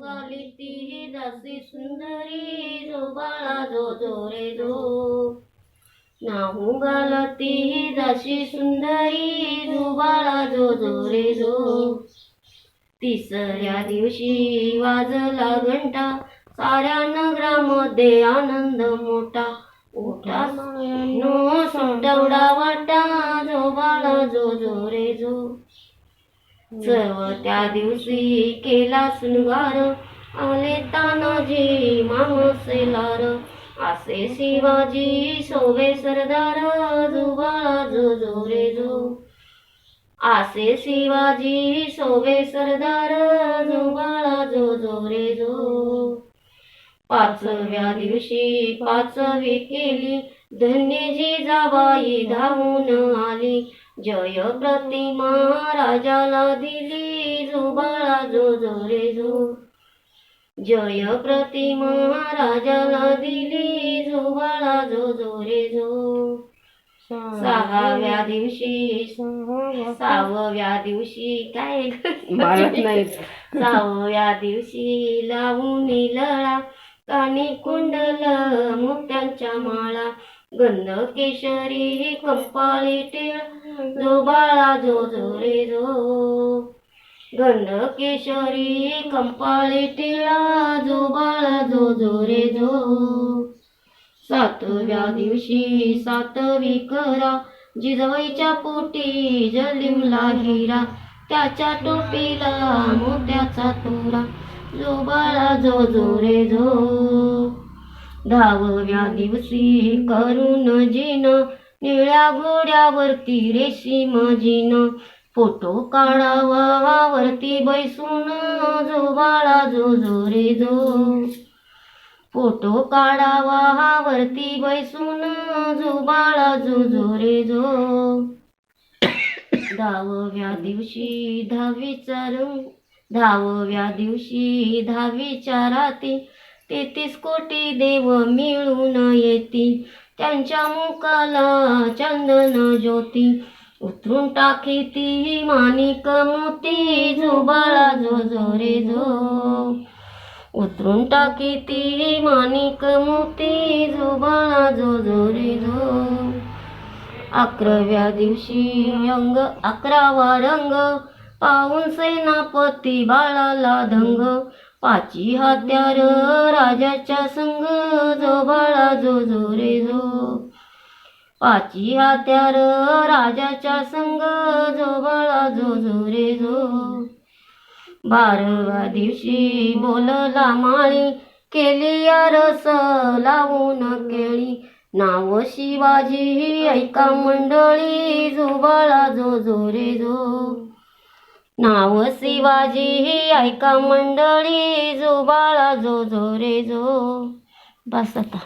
गाली ती दासी सुंदरी जो बाळा जो जो रे जो नाहू गालती दासी सुंदरी जो बाळा जो जो रे जो तिसऱ्या दिवशी वाजला घंटा साऱ्या नगरामध्ये आनंद मोठा उठा नो सोंडवडा वाटा जो बाळा जो जो रे जो सर्व त्या दिवशी केला शृंगार आले तानाजी माणसेलार असे शिवाजी शोभे सरदार जो बाळा जो जो रे जो असे शिवाजी शोभे सरदार जो बाळा जो जो रे जो पाचव्या दिवशी पाचवी केली धन्य जिजाबाई धावून आली जय प्रतिमा राजाला दिली जो बाळा जो जो रे जो जय प्रतिमा राजाला दिली जो बाळा जो जो रे जो सहाव्या दिवशी काय सहाव्या दिवशी लावून लळा कानी कुंडल मोत्यांच्या माळा गंध केशरी कंपाळी टिळ जो बाळा जो जो रे जो गंध केशरी कंपाळी टिळा जो बाळा जो जो रे जो सातव्या दिवशी सातवी करा जिजाबाईच्या पोटी जलिमला हिरा त्याच्या टोपीला मोत्याचा तुरा जो बाळा जो जो रे जो दहाव्या दिवशी करून जिन निळ्या घोड्यावरती रेशीम जिन फोटो काढावा वरती बैसून जो बाळा जो जो रे जो फोटो काढावा वरती बैसून जो बाळा जो जो रे जो दहाव्या दिवशी दहावीच्या राती 33 कोटी देव मिळून येती त्यांच्या मुखाला चंदन ज्योती उतरून टाकी ती माणिक मोती जो बाळा जो जो रे जो उतरून टाकी ती माणिक मोती जो बाळा जो जो रे जो 11व्या दिवशी 11वा रंग पाहून सेनापती बाळाला धंग पाची हत्यार राजाच्या संग जो बाळा जो जो रे जो पाची हत्यार राजाच्या संग जो बाळा जो जो रे जो 12व्या दिवशी बोलला माळी केली रस लावून केळी नाव शिवाजी ऐका मंडळी जो बाळा जो जो रे जो नाव शिवाजी ऐका मंडळी जो बाळा जो जो रे जो बस आता.